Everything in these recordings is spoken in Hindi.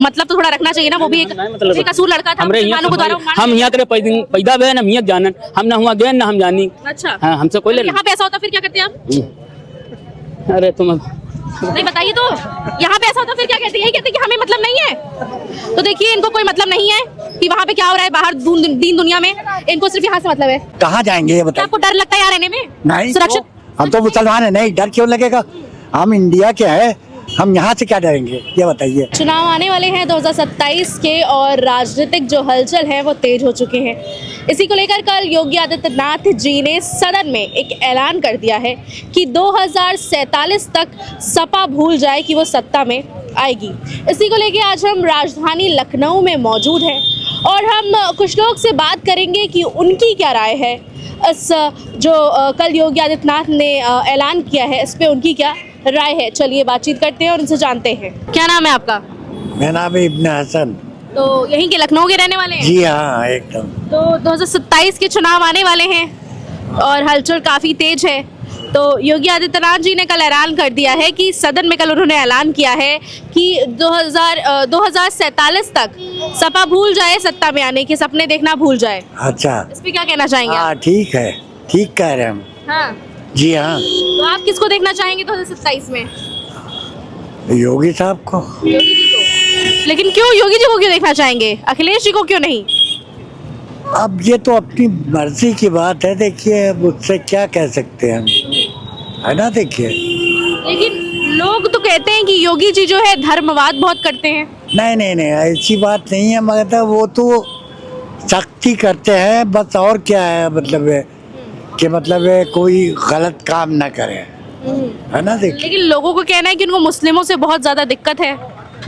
मतलब तो थोड़ा रखना चाहिए ना, वो भी एक बेकसूर लड़का था, मुसलमानों को द्वारा हम यहाँ करे पैदा हुए ना मियाँ जानन, हम ना हुआ गए ना हम जानी। अच्छा, हाँ, हमसे कोई लेना। यहाँ पे ऐसा होता फिर क्या करते आप? अरे तुम नहीं बताइए तो, यहाँ पे ऐसा होता फिर क्या कहते हैं? यही कहते हैं कि हमें मतलब नहीं है। तो देखिए इनको कोई मतलब नहीं है कि वहाँ पे क्या हो रहा है बाहर दीन दुनिया में, इनको सिर्फ यहाँ से मतलब है। कहाँ जाएंगे ये बताइए? आपको डर लगता है यहाँ रहने में? नहीं, सुरक्षित? हम तो मुसलमान है, नहीं डर क्यों लगेगा? हम इंडिया के हैं, हम यहाँ से क्या डरेंगे ये बताइए? चुनाव आने वाले हैं 2027 के और राजनीतिक जो हलचल है वो तेज हो चुके हैं। इसी को लेकर कल योगी आदित्यनाथ जी ने सदन में एक ऐलान कर दिया है कि 2047 तक सपा भूल जाए कि वो सत्ता में आएगी। इसी को लेकर आज हम राजधानी लखनऊ में मौजूद हैं और हम कुछ लोग से बात करेंगे कि उनकी क्या राय है इस जो कल योगी आदित्यनाथ ने ऐलान किया है, इस पे उनकी क्या राय है। चलिए बातचीत करते हैं और उनसे जानते हैं। क्या नाम है आपका? मेरा नाम है इब्न हसन। तो यहीं के लखनऊ के रहने वाले हैं? जी हाँ, एकदम। तो 2027 के चुनाव आने वाले हैं और हलचल काफी तेज है। तो योगी आदित्यनाथ जी ने कल ऐलान कर दिया है कि सदन में कल उन्होंने ऐलान किया है कि 2047 तक सपा भूल जाए सत्ता में आने के, सपने देखना भूल जाए। अच्छा, इस पे क्या कहना चाहेंगे आप? हाँ ठीक है, ठीक कह रहे हैं हम। हाँ, जी हाँ, तो आप किसको देखना चाहेंगे 2027 में? योगी साहब को। योगी जी को? लेकिन क्यों योगी जी को क्यों देखना चाहेंगे, अखिलेश जी को क्यों नहीं? अब ये तो अपनी मर्जी की बात है, देखिए मुझसे क्या कह सकते हैं हम, है ना? देखिए, लेकिन लोग तो कहते हैं कि योगी जी जो है धर्मवाद बहुत करते हैं। नहीं नहीं नहीं, ऐसी बात नहीं है, मगर वो तो सख्ती करते हैं बस, और क्या है मतलब है कि मतलब है कोई गलत काम ना करे, है ना? देखिए, लेकिन लोगों को कहना है कि उनको मुस्लिमों से बहुत ज्यादा दिक्कत है।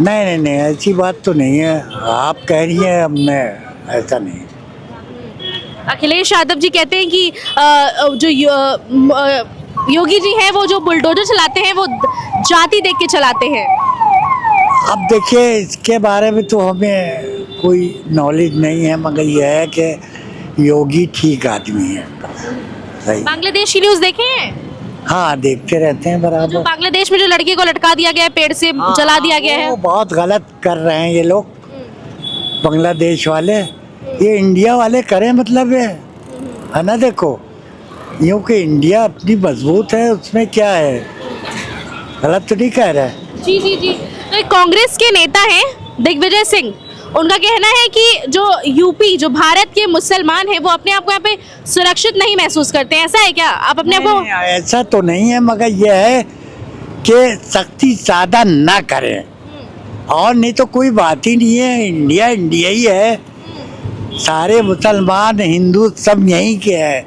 नहीं नहीं नहीं, ऐसी बात तो नहीं है, आप कह रही हैं, मैं ऐसा नहीं। अखिलेश यादव जी कहते हैं कि जो योगी जी हैं वो जो बुलडोजर चलाते हैं वो जाति देख के चलाते हैं। अब देखिए, इसके बारे में तो हमें कोई नॉलेज नहीं है, मगर यह है कि योगी ठीक आदमी है। सही। बांग्लादेश की न्यूज़ देखे हैं? हाँ, देखते रहते हैं जो बराबर। बांग्लादेश में जो लड़की को लटका दिया गया है, पेड़ से जला दिया गया है, वो बहुत गलत कर रहे हैं ये लोग, बांग्लादेश वाले। ये इंडिया वाले करें मतलब है ना? देखो, यूँ कि इंडिया अपनी मजबूत है, उसमें क्या है, गलत तो नहीं कह रहा है। जी जी जी। तो एक कांग्रेस के नेता हैं दिग्विजय सिंह, उनका कहना है कि जो यूपी, जो भारत के मुसलमान हैं, वो अपने आप को यहाँ पे सुरक्षित नहीं महसूस करते हैं। ऐसा है क्या? आप अपने आप को? नहीं, ऐसा तो नहीं है, मगर यह है कि सख्ती ज्यादा ना करें, और नहीं तो कोई बात ही नहीं है। इंडिया इंडिया ही है, सारे मुसलमान हिंदू सब यहीं के हैं,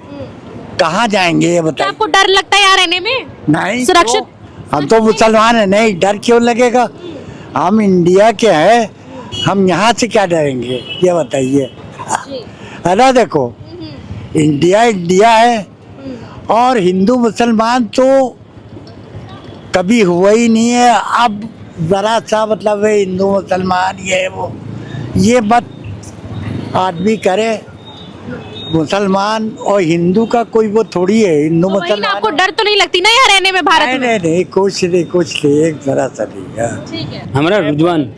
कहाँ जाएंगे ये क्या बताइए? आपको डर लगता है यहाँ रहने में? नहीं, सुरक्षित? तो हम तो मुसलमान है, नहीं डर क्यों लगेगा? हम इंडिया के हैं, हम यहाँ से क्या डरेंगे ये बताइए? है ना? देखो, इंडिया इंडिया है, और हिंदू मुसलमान तो कभी हुआ ही नहीं है। अब जरा सा मतलब है हिंदू मुसलमान ये वो, ये मत आदमी करे। मुसलमान और हिंदू का कोई वो थोड़ी है, हिंदू तो वही ना, मुसलमान। आपको डर तो नहीं लगती ना यहाँ रहने में भारत नहीं में? नहीं नहीं, कुछ नहीं, कुछ नहीं, एक जरा सा नहीं है। ठीक है। हमारा रुजवान,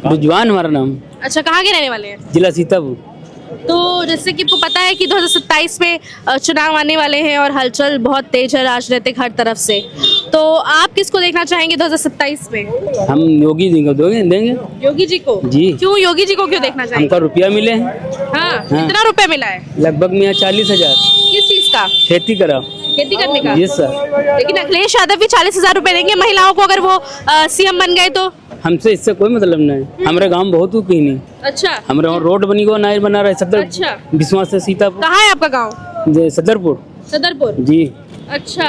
रुजवान हमारा नाम। अच्छा, कहाँ के रहने वाले हैं? जिला सीतापुर। तो जैसे कि आपको पता है कि 2027 में चुनाव आने वाले हैं और हलचल बहुत तेज है राजनीतिक हर तरफ से, तो आप किसको देखना चाहेंगे 2027 में? हम योगी जी को देंगे। योगी जी को? जी। क्यों योगी जी को क्यों देखना चाहेंगे? हमको रुपया मिले, हाँ, कितना रुपए मिला है? लगभग मियाँ 40,000। किस चीज का? खेती करा। खेती करने का? जी सर। लेकिन अखिलेश यादव भी 40,000 रुपए देंगे महिलाओं को अगर वो सीएम बन गए तो। हमसे इससे कोई मतलब नहीं, हमारे गांव बहुत की नहीं। अच्छा, हमारे वहाँ रोड बनी को नायर बना रहा है सदर। अच्छा। विश्वास से सीतापुर। कहाँ है आपका गाँव? सदरपुर। सदरपुर जी। अच्छा,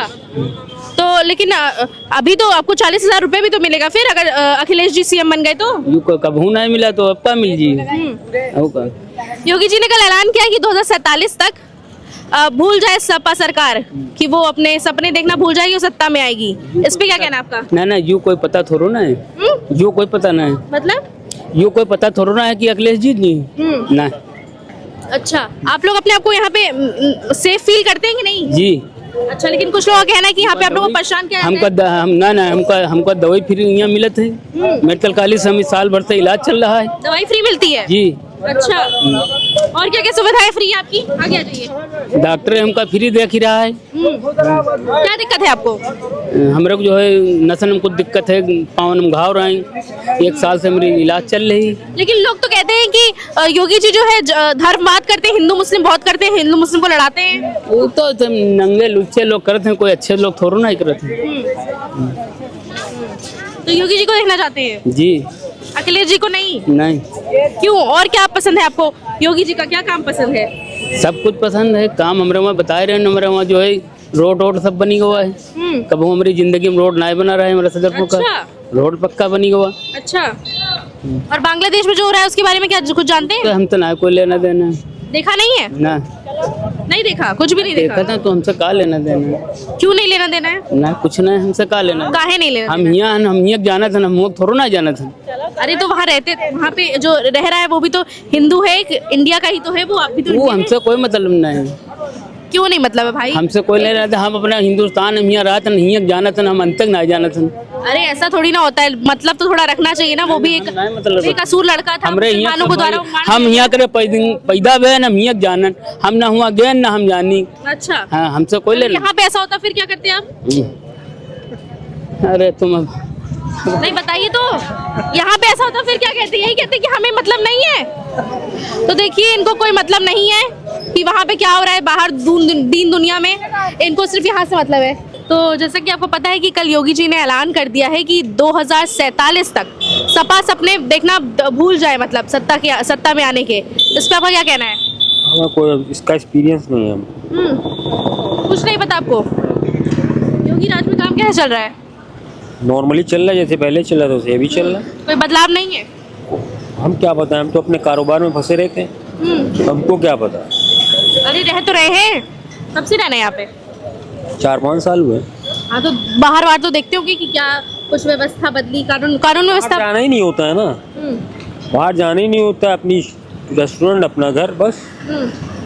तो लेकिन अभी तो आपको 40,000 रुपए भी तो मिलेगा फिर अगर अखिलेश जी सीएम बन गए तो। कभू नहीं मिला तो अब का मिल जी। योगी जी ने कल ऐलान किया कि 2047 तक भूल जाए सपा सरकार, कि वो अपने सपने देखना भूल जाएगी और सत्ता में आएगी। इस पे क्या कहना है आपका? ना यू कोई पता थोड़ो ना है, यू कोई पता ना है, मतलब यू कोई पता थोड़ो ना है कि अखिलेश जी नहीं ना। अच्छा, आप लोग अपने आप को यहाँ पे सेफ फील करते हैं कि नहीं? जी। अच्छा, लेकिन कुछ लोगों का कहना है कि यहाँ पे आप लोगों को परेशान किया हमका जाता है। हमका दवाई फ्री यहाँ मिलत है। मेडिकल कॉलेज से हमें साल भर से इलाज चल रहा है दवाई फ्री मिलती है? जी। अच्छा, और क्या क्या सुविधाएं फ्री है आपकी? आगे आ जाइए। डॉक्टर हमका फ्री देख ही रहा है। क्या दिक्कत है आपको? हमारे को जो है नसन में कुछ दिक्कत है, पाँव में घाव रहे हैं, 1 साल से मेरी इलाज चल रही। लेकिन लोग तो कहते हैं कि योगी जी जो है धर्मवाद करते हैं, हिंदू मुस्लिम बहुत करते हैं, हिंदू मुस्लिम को लड़ाते हैं। वो तो नंगे लुच्चे लोग करते हैं, कोई अच्छे लोग थोड़ा नहीं करते हैं। तो योगी जी को देखना चाहते हैं, जी अखिलेश जी को नहीं? नहीं, क्यों? और क्या पसंद है आपको? योगी जी का क्या काम पसंद है? सब कुछ पसंद है। काम हमारे वहाँ बताए रहे हैं, हमारे वहाँ जो है रोड सब बनी हुआ है। कब हमारी जिंदगी में रोड नहीं बना रहा है, हमारा सदरपुर का अच्छा। रोड पक्का बनी हुआ। अच्छा, और बांग्लादेश में जो हो रहा है उसके बारे में क्या कुछ जानते हैं? तो हम तो ना कोई लेना देना है। देखा नहीं है? ना नहीं देखा, कुछ भी नहीं देखा देखा। था तो हमसे का लेना देना है? क्यों नहीं लेना देना है? ना कुछ नहीं, हमसे का लेना है? काहे नहीं लेना हम यहाँ जाना था, हम थोड़ा ना जाना था। देना? अरे तो वहाँ रहते, वहाँ पे जो रह रहा है वो भी तो हिंदू है, इंडिया का ही तो है वो, आप भी तो वो इंडियन हमसे कोई मतलब नहीं है। है। क्यों नहीं मतलब है भाई? हमसे कोई नहीं रहता, हम अपना हिंदुस्तान में यहाँ रहते नहीं जाना था, हम अंत तक नहीं जाना था। अरे ऐसा थोड़ी ना होता है, मतलब तो थोड़ा रखना चाहिए ना। वो भी एक नहीं मतलब एक असूर लड़का था, हमरे मुसलमानों को द्वारा यहाँ हम यहाँ करे पैदा हुए हम यहाँ जानन, हम ना हुआ गए ना हम जानी। अच्छा, हाँ, हमसे कोई ले यहाँ पे ऐसा होता फिर क्या करते आप? अरे तुम अब नहीं बताइए तो, यहाँ पे ऐसा होता फिर क्या कहते? यही कहते कि हमें मतलब नहीं है। तो देखिए, इनको कोई मतलब नहीं है कि वहाँ पे क्या हो रहा है बाहर दीन दुनिया में, इनको सिर्फ यहाँ से मतलब है। तो जैसा कि आपको पता है कि कल योगी जी ने ऐलान कर दिया है कि 2047 तक सपा सपने देखना भूल जाए, मतलब सत्ता में आने के। इस पे आपका क्या कहना है? हमें कोई इसका एक्सपीरियंस नहीं है। कुछ नहीं पता आपको? योगी राज में काम कैसे चल रहा है? नॉर्मली चल रहा है, जैसे पहले चल रहा था वैसे अभी चल रहा है। कोई बदलाव नहीं है? हम क्या पता, हम तो अपने कारोबार में फंसे रहते हैं, हमको क्या पता। अरे रह तो रहे हैं, कब से रहना है यहाँ पे? 4-5 साल हुए। हाँ, तो बाहर तो देखते होंगे कि क्या कुछ व्यवस्था बदली, कानून व्यवस्था। जाना ही नहीं होता है ना, बाहर जाना ही नहीं होता है, अपनी रेस्टोरेंट अपना घर बस।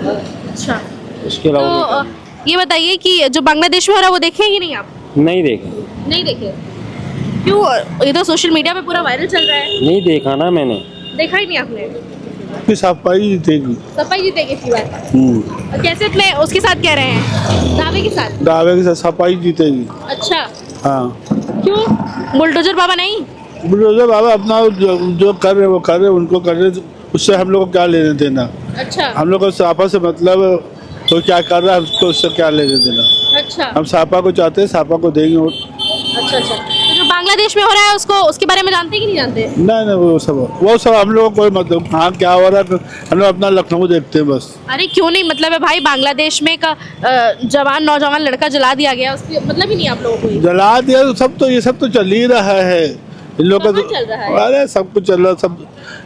अच्छा, उसके अलावा तो ये बताइए कि जो बांग्लादेश में हो रहा है वो देखे कि नहीं आप? नहीं देखे। नहीं देखे? क्यों? ये तो सोशल मीडिया पे पूरा वायरल चल रहा है। नहीं देखा ना मैंने। देखा ही नहीं आपने? सफाई जीतेगी। सफाई जीतेगी इसी बार? कैसे इतने उसके साथ कह रहे हैं, दावे के साथ? दावे के साथ सफाई जीतेगी। अच्छा, हाँ। क्यों? बुलडोजर बाबा नहीं? बुलडोजर बाबा अपना जो कर रहे वो कर रहे, उनको कर रहे, उससे हम लोग को क्या लेने देना। अच्छा, हम लोग को सापा से मतलब तो क्या कर रहा है उसको, उससे क्या लेने देना। अच्छा, हम सापा को चाहते हैं, सापा को देंगे वोट। अच्छा। तो जो बांग्लादेश में हो रहा है उसको, उसके बारे में जानते कि नहीं जानते? नहीं वो सब हम लोग को कोई मतलब, हाँ क्या हो रहा है हम लोग अपना लखनऊ देखते हैं बस। अरे क्यों नहीं मतलब है भाई? बांग्लादेश में का जवान नौजवान लड़का जला दिया गया, उसकी मतलब ही नहीं आप लोगों को? जला दिया तो सब, तो ये सब तो चल ही रहा है इन लोगों का। चल रहा है? अरे सब कुछ चल रहा है, सब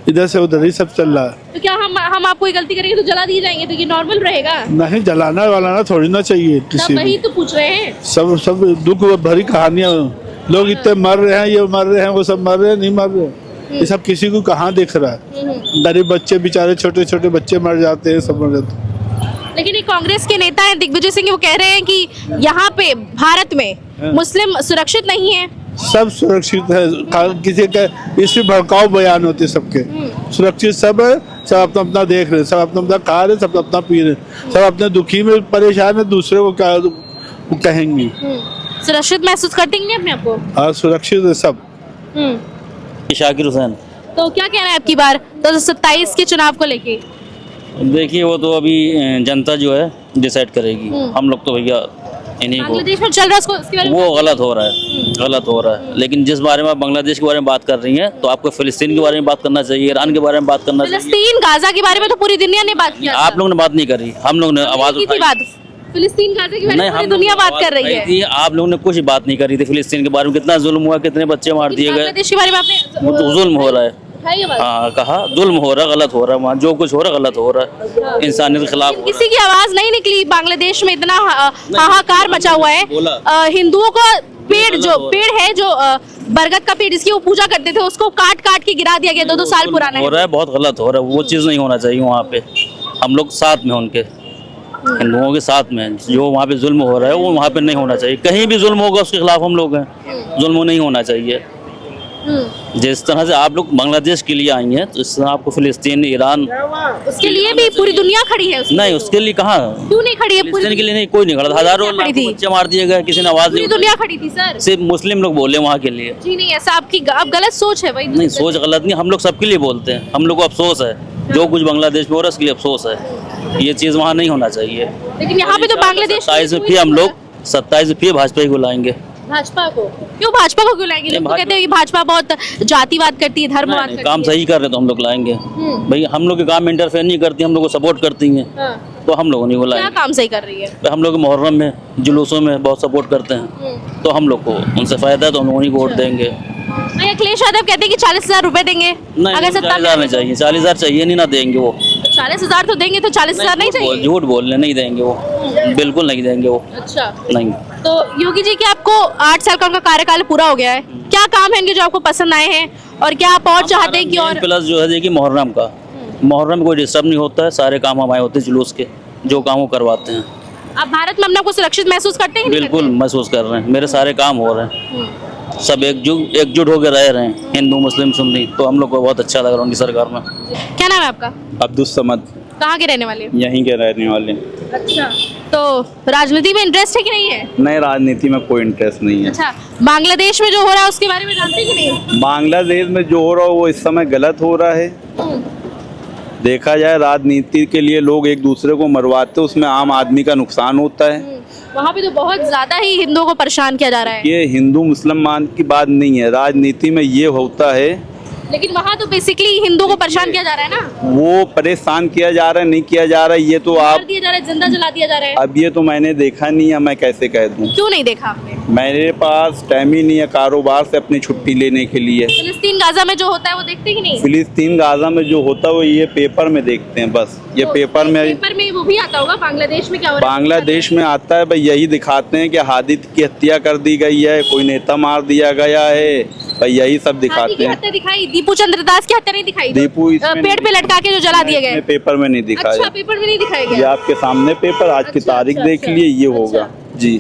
इधर से उधर ही सब चल रहा है। तो क्या हम आप कोई गलती करेंगे तो जला दिए जाएंगे, तो ये नॉर्मल रहेगा? नहीं, जलाना वलाना थोड़ी ना चाहिए किसी वही को। तो पूछ रहे हैं। सब दुख भरी कहानियां, लोग इतने मर रहे हैं, ये मर रहे हैं, वो सब मर रहे हैं, नहीं मर रहे, ये सब किसी को कहाँ दिख रहा है। गरीब बच्चे बेचारे, छोटे छोटे बच्चे मर जाते हैं, सब मर जाते हैं। लेकिन एक कांग्रेस के नेता है दिग्विजय सिंह, वो कह रहे हैं कि यहाँ पे भारत में मुस्लिम सुरक्षित नहीं है। सब सुरक्षित है, किसी का इसमें भड़काऊ बयान होते सबके। सुरक्षित सब है, सब अपना अपना देख रहे, सब अपना अपना खा रहे, सब अपना पी रहे, सब अपने दुखी में परेशान है, दूसरे को क्या कहेंगे। सुरक्षित महसूस करते ही नहीं अपने आप को? हाँ, सुरक्षित है सब। शाकिर हुसैन। तो क्या कहना है आपकी बार 2027 के चुनाव को लेके? देखिए वो तो अभी जनता जो है डिसाइड करेगी, हम लोग तो भैया इन्हीं को। बांग्लादेश में चल रहा है उसके बारे में? वो गलत हो रहा है, गलत हो रहा है। लेकिन जिस बारे में आप बांग्लादेश के बारे में बात कर रही हैं, तो आपको फिलिस्तीन के बारे में बात करना चाहिए, ईरान के बारे में बात करना चाहिए। फिलिस्तीन गाजा के बारे में तो पूरी दुनिया ने बात किया। आप लोगों ने बात नहीं करी, हम लोग ने आवाज की थी उठाई। बात फिलिस्तीन गाजा के बारे में पूरी दुनिया बात कर रही है। आप लोगों ने कुछ बात नहीं करी थी फिलिस्तीन के बारे में, कितना जुल्म हुआ, कितने बच्चे मार दिए गए। बांग्लादेश के बारे में आपने वो तो जुल्म हो रहा है। उठाई है बात? हाँ, कहा जुल्म हो रहा है, गलत हो रहा है, वहाँ जो कुछ हो रहा है गलत हो रहा है, इंसानियत के खिलाफ। किसी की आवाज नहीं निकली। बांग्लादेश में इतना हाहाकार मचा हुआ है। हिंदुओं को पेड़ है जो बरगद का पेड़, जिसकी वो पूजा करते थे, उसको काट काट के गिरा दिया गया, 2-2 साल पुराना हो रहा है, बहुत गलत हो रहा है। वो चीज़ नहीं होना चाहिए वहाँ पे, हम लोग साथ में उनके। हिंदुओं के साथ में। जो वहाँ पे जुल्म हो रहा है वो वहाँ पे नहीं होना चाहिए। कहीं भी जुल्म होगा उसके खिलाफ हम लोग हैं। जुल्म नहीं होना चाहिए। जिस तरह से आप लोग बांग्लादेश के लिए आई हैं तो इस तरह आपको फिलिस्तीन, ईरान, उसके लिए भी पूरी दुनिया खड़ी है, नहीं उसके लिए कहाँ, क्यों नहीं खड़ी है? फिलिस्तीन के लिए नहीं, कोई नहीं खड़ा। हजारों दुनिया खड़ी थी। लाखों बच्चे मार दिए गए, किसी ने आवाज पूरी नहीं दुनिया उठाई। खड़ी थी सर। सिर्फ मुस्लिम लोग बोले वहाँ के लिए। जी नहीं, ऐसा आपकी आप गलत सोच है भाई। नहीं, सोच गलत नहीं, हम लोग सबके लिए बोलते हैं। हम लोग को अफसोस है जो कुछ बांग्लादेश में हो रहा है, उसके लिए अफसोस है। ये चीज़ वहाँ नहीं होना चाहिए। लेकिन यहाँ पे तो बांग्लादेश 27 में फिर हम लोग 27 में फिर भाजपा ही को लाएंगे। भाजपा को भाजपा को क्यों लाएंगे? लोग तो कहते हैं कि भाजपा बहुत जातिवाद करती है, धर्मवाद नहीं, करती काम है। सही कर रहे तो हम लोग लाएंगे। भाई हम लोग के काम में इंटरफेयर नहीं करती, हम लोग को सपोर्ट करती हैं हाँ। तो हम लोग नहीं क्या बुलाएंगे। काम सही कर रही है? हम लोग मुहर्रम में जुलूसों में बहुत सपोर्ट करते हैं तो हम लोग को उनसे फायदा है तो हम उन्हीं को वोट देंगे। भाई अखिलेश यादव कहते हैं कि 40,000 रुपए देंगे नहीं, अगर सत्ता में 40,000 नहीं चाहिए, 40,000 चाहिए नहीं, ना देंगे वो। 40,000 तो देंगे, तो 40,000 नहीं चाहिए? झूठ बोल रहे, नहीं देंगे वो, बिल्कुल नहीं देंगे वो। अच्छा, नहीं। तो योगी जी के आपको 8 साल का उनका कार्यकाल पूरा हो गया है, क्या काम है इनके जो आपको पसंद आए हैं और क्या आप और चाहते हैं कि और? प्लस जो है देखिए मुहर्रम का, मुहर्रम में कोई डिस्टर्ब नहीं होता है, सारे काम हमारे होते हैं जुलूस के, जो काम वो करवाते हैं। आप भारत में अपने को सुरक्षित महसूस करते हैं कि नहीं बिल्कुल करते? महसूस कर रहे हैं, मेरे सारे काम हो रहे हैं, सब एकजुट होकर रह रहे हैं, हिंदू मुस्लिम सुन्नी, तो हम लोग को बहुत अच्छा लग रहा है उनकी सरकार में। क्या नाम है आपका? अब्दुल समद, कहाँ के रहने वाले? यहीं के रहने वाले। अच्छा, तो राजनीति में इंटरेस्ट है कि नहीं है? नए राजनीति में कोई इंटरेस्ट नहीं है। अच्छा, बांग्लादेश में जो हो रहा है उसके बारे में जानते हैं कि नहीं? बांग्लादेश में जो हो रहा है वो इस समय गलत हो रहा है। देखा जाए राजनीति के लिए लोग एक दूसरे को मरवाते, उसमें आम आदमी का नुकसान होता है। वहाँ पे तो बहुत ज्यादा ही हिंदुओं को परेशान किया जा रहा है। ये हिंदू मुसलमान की बात नहीं है, राजनीति में ये होता है। लेकिन वहाँ तो बेसिकली हिंदुओं को परेशान किया जा रहा है ना, वो परेशान किया जा रहा है, नहीं किया जा रहा है, ये तो मार आप, दिया जा रहा है, जिंदा जला दिया जा रहा है। अब ये तो मैंने देखा नहीं है, मैं कैसे कह दूं। क्यों नहीं देखा आपने? मेरे पास टाइम ही नहीं है कारोबार से अपनी छुट्टी लेने के लिए। फिलिस्तीन गाजा में जो होता है वो देखते कि नहीं? फिलिस्तीन गाजा में जो होता है वो ये पेपर में देखते हैं बस। ये तो पेपर में वो भी आता होगा बांग्लादेश में क्या हो रहा है? बांग्लादेश में आता है भाई, यही दिखाते हैं कि हादिद की हत्या कर दी गई है, कोई नेता मार दिया गया है भाई, यही सब हाथी दिखाते की हैं। हत्या दिखाई, दीपू चंद्र दास की हत्या नहीं दिखाई? दीपू इसमें पेड़ पे लटका के जो जला दिए गए? इसमें पेपर में नहीं दिखाया। अच्छा, पेपर में नहीं दिखाया ये गया? आपके सामने पेपर, आज की अच्छा, तारीख अच्छा, देख अच्छा। लिए, ये होगा अच्छा। जी।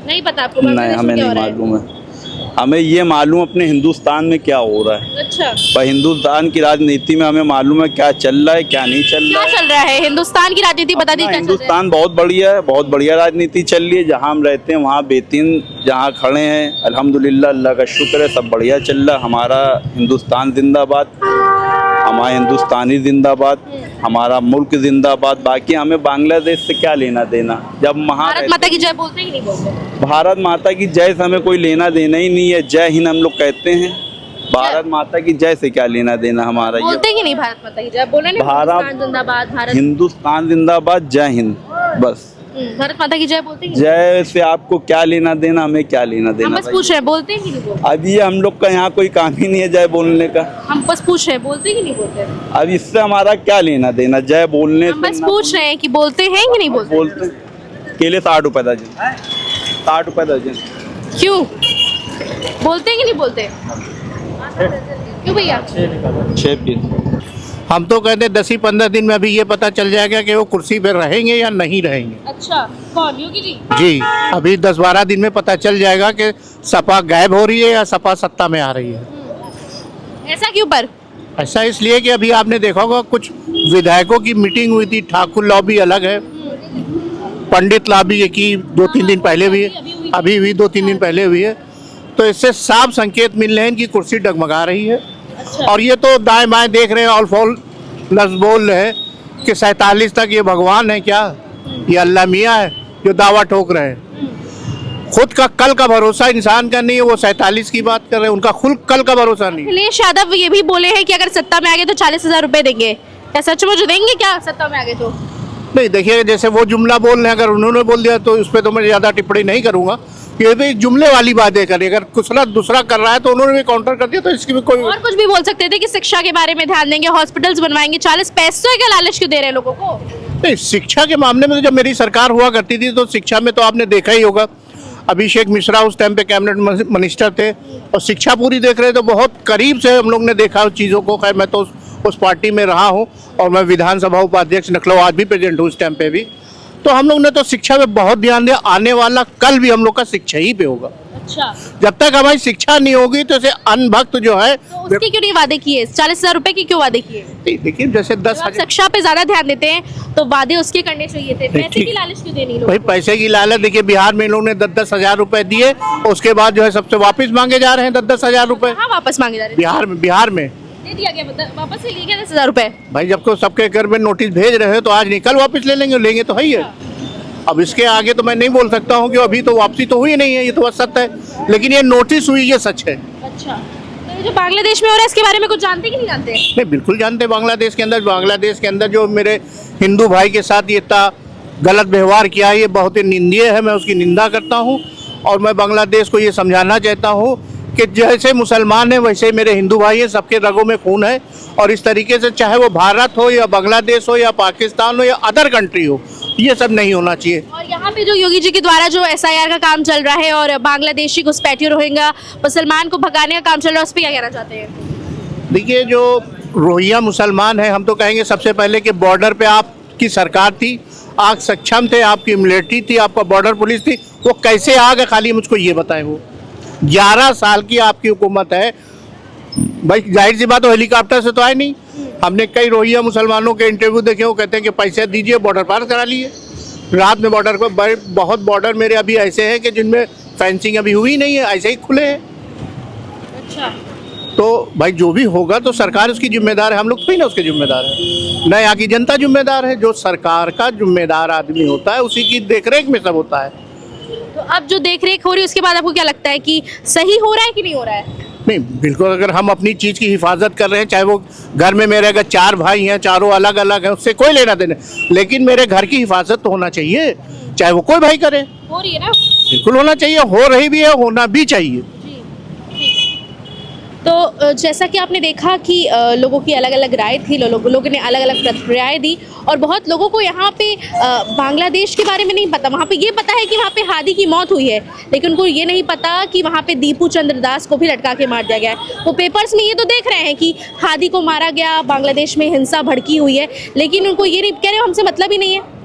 नहीं पता आपको नहीं, बांग्लादेश में हमें क्या नहीं हो रहा है? मालूम है। हमें ये मालूम अपने हिंदुस्तान में क्या हो रहा है, अच्छा, पर हिंदुस्तान की राजनीति में हमें मालूम है क्या चल रहा है क्या नहीं चल रहा क्या है। चल रहा है हिंदुस्तान की राजनीति? बता दी क्या चल रहा है? हिंदुस्तान बहुत बढ़िया है, बहुत बढ़िया राजनीति चल रही है। जहाँ हम रहते हैं वहाँ बेहतरीन, जहाँ खड़े हैं अल्हम्दुलिल्लाह, अल्लाह का शुक्र है, सब बढ़िया चल रहा है। हमारा हिंदुस्तान जिंदाबाद, हमारा हिंदुस्तानी जिंदाबाद, हमारा मुल्क जिंदाबाद। बाकी हमें बांग्लादेश से क्या लेना देना, जब वहाँ भारत माता की जय बोलते हैं कि नहीं बोलते? भारत माता की जय से हमें कोई लेना देना ही नहीं है। जय हिंद हम लोग कहते हैं, भारत माता की जय से क्या लेना देना हमारा। ये बोलते हैं कि नहीं भारत माता की जय? बोले नहीं भारत- हिंदुस्तान जिंदाबाद, भारत हिंदुस्तान जिंदाबाद, जय हिंद, बस। भारत माता की जय बोलते हैं कि जय से आपको क्या लेना देना, हमें क्या लेना नहीं? हम देना बस भाई। पूछ रहे हैं, बोलते हैं कि नहीं बोलते? अब ये हम लोग का यहाँ कोई काम ही नहीं है जय बोलने का। हम बस पूछ रहे हैं, बोलते हैं कि नहीं बोलते? अब इससे हमारा क्या लेना देना, जय बोलने हम से बस ना पूछ रहे हैं कि बोलते हैं कि नहीं बोलते? बोलते हैं। केले 60 रुपए दर्जन, 60 रुपए दर्जन। क्यों बोलते हैं कि नहीं बोलते? क्यों भैया? 6 पीस। हम तो कहते हैं 10 ही 15 दिन में अभी ये पता चल जाएगा कि वो कुर्सी पे रहेंगे या नहीं रहेंगे। अच्छा, कौन? योगी जी? जी, अभी 10-12 दिन में पता चल जाएगा कि सपा गायब हो रही है या सपा सत्ता में आ रही है। ऐसा क्यों पर? ऐसा इसलिए कि अभी आपने देखा होगा कुछ विधायकों की मीटिंग हुई थी, ठाकुर लॉबी अलग है, पंडित लॉबी की 2-3 दिन पहले हुई है, अभी हुई 2-3 दिन पहले हुई है। तो इससे साफ संकेत मिल रहे हैं कि कुर्सी डगमगा रही है। और ये तो दाएं बाएं देख रहे हैं, ऑल फॉल लफ्ज बोल रहे हैं कि 47 तक ये भगवान है क्या, ये अल्लाह मियाँ है जो दावा ठोक रहे हैं। खुद का कल का भरोसा इंसान का नहीं है, वो 47 की बात कर रहे हैं, उनका खुद कल का भरोसा नहीं है। अखिलेश यादव ये भी बोले हैं कि अगर सत्ता में आ गए तो 40,000 रुपए देंगे। क्या सच में जो देंगे क्या सत्ता में आ गए तो? नहीं, देखिए जैसे वो जुमला बोल रहे हैं, अगर उन्होंने बोल दिया तो उस पर तो मैं ज़्यादा टिप्पणी नहीं करूँगा। ये भी जुमले वाली बातें करें, अगर कुछ ना दूसरा कर रहा है तो उन्होंने भी काउंटर कर दिया, तो इसकी भी कोई और कुछ भी बोल सकते थे कि शिक्षा के बारे में ध्यान देंगे, हॉस्पिटल्स बनवाएंगे। 40 पैसों का लालच क्यों दे रहे हैं लोगों को? नहीं। शिक्षा के मामले में तो जब मेरी सरकार हुआ करती थी तो शिक्षा में तो आपने देखा ही होगा, अभिषेक मिश्रा उस टाइम पे कैबिनेट मिनिस्टर थे और शिक्षा पूरी देख रहे थे, बहुत करीब से हम लोग ने देखा उस चीज़ों को। खैर मैं तो उस पार्टी में रहा हूँ और मैं विधानसभा उपाध्यक्ष लखनऊ आज भी प्रेजेंट हूँ उस टाइम पे भी। तो हम लोग ने तो शिक्षा पे बहुत ध्यान दिया। आने वाला कल भी हम लोग का शिक्षा ही पे होगा। अच्छा, जब तक हमारी शिक्षा नहीं होगी तो इसे अनभक्त जो है, तो उसके क्यों नहीं वादे किए? 40,000 रुपए की क्यों वादे किए? देखिए जैसे जब 10 आप शिक्षा पे ज्यादा ध्यान देते हैं तो वादे उसके करने चाहिए थे। पैसे की लालच क्यों देनी लोगों भाई को? पैसे की लालच। देखिए बिहार में इन लोगों ने 10-10 हजार रुपए दिए, उसके बाद जो है सबसे वापस मांगे जा रहे हैं 10-10 हजार रुपए। कहाँ वापस मांगे जा रहे बिहार में दे दिया गया, वापस से लिए गया 10,000 रुपए। भाई जब को सबके घर में नोटिस भेज रहे हैं तो आज नहीं कल वापस ले लेंगे तो है ही है। अब इसके आगे तो मैं नहीं बोल सकता हूँ कि अभी तो वापसी तो हुई नहीं है, ये तो बस सत्य है, लेकिन ये नोटिस हुई ये सच है। अच्छा, तो ये जो बांग्लादेश में हो रहा है इसके बारे में कुछ जानते कि नहीं जानते? नहीं बिल्कुल जानते। बांग्लादेश के अंदर जो मेरे हिंदू भाई के साथ ये इतना गलत व्यवहार किया है, ये बहुत ही निंदनीय है। मैं उसकी निंदा करता हूँ और मैं बांग्लादेश को ये समझाना चाहता हूँ कि जैसे मुसलमान है वैसे मेरे हिंदू भाई हैं, सबके रगों में खून है। और इस तरीके से चाहे वो भारत हो या बांग्लादेश हो या पाकिस्तान हो या अदर कंट्री हो, ये सब नहीं होना चाहिए। और यहाँ पे जो योगी जी के द्वारा जो SIR का काम चल रहा है और बांग्लादेशी घुसपैठियों रोहिंग्या मुसलमान को भगाने का काम चल रहा है, उस पर क्या कहना चाहते हैं? देखिए जो रोहिंग्या मुसलमान है, हम तो कहेंगे सबसे पहले कि बॉर्डर पे आपकी सरकार थी, आप सक्षम थे, आपकी मिलिट्री थी, आपका बॉर्डर पुलिस थी, वो कैसे आ गए खाली मुझको ये बताएं। वो 11 साल की आपकी हुकूमत है भाई, जाहिर सी बात, तो हेलीकॉप्टर से तो आए नहीं। हमने कई रोहिंग्या मुसलमानों के इंटरव्यू देखे, वो कहते हैं कि पैसे दीजिए बॉर्डर पार करा लिए। रात में बॉर्डर पर बहुत बॉर्डर मेरे अभी ऐसे हैं कि जिनमें फेंसिंग अभी हुई नहीं है, ऐसे ही खुले हैं। अच्छा, तो भाई जो भी होगा तो सरकार उसकी जिम्मेदार है, हम लोग थोड़ी ना उसके जिम्मेदार है, न यहाँ की जनता जिम्मेदार है। जो सरकार का जिम्मेदार आदमी होता है उसी की देखरेख में सब होता है। तो अब जो देखरेख हो रही है उसके बाद आपको क्या लगता है कि सही हो रहा है कि नहीं हो रहा है? नहीं बिल्कुल, अगर हम अपनी चीज़ की हिफाजत कर रहे हैं, चाहे वो घर में मेरे अगर 4 भाई हैं, चारों अलग अलग हैं, उससे कोई लेना देना, लेकिन मेरे घर की हिफाजत तो होना चाहिए, चाहे वो कोई भाई करे। हो रही है ना? बिल्कुल होना चाहिए, हो रही भी है, होना भी चाहिए। तो जैसा कि आपने देखा कि लोगों की अलग अलग राय थी, लोगों ने अलग अलग प्रतिक्रियाएं दी और बहुत लोगों को यहाँ पे बांग्लादेश के बारे में नहीं पता। वहाँ पे ये पता है कि वहाँ पे हादी की मौत हुई है, लेकिन उनको ये नहीं पता कि वहाँ पे दीपू चंद्र दास को भी लटका के मार दिया गया है। वो पेपर्स में ये तो देख रहे हैं कि हादी को मारा गया, बांग्लादेश में हिंसा भड़की हुई है, लेकिन उनको ये नहीं कह रहे, हमसे मतलब ही नहीं है।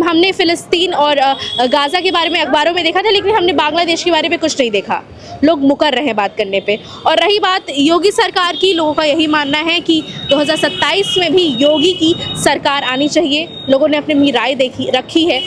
हमने फ़िलिस्तीन और गाज़ा के बारे में अखबारों में देखा था, लेकिन हमने बांग्लादेश के बारे में कुछ नहीं देखा। लोग मुकर रहे हैं बात करने पे। और रही बात योगी सरकार की, लोगों का यही मानना है कि 2027 में भी योगी की सरकार आनी चाहिए। लोगों ने अपनी राय रखी है।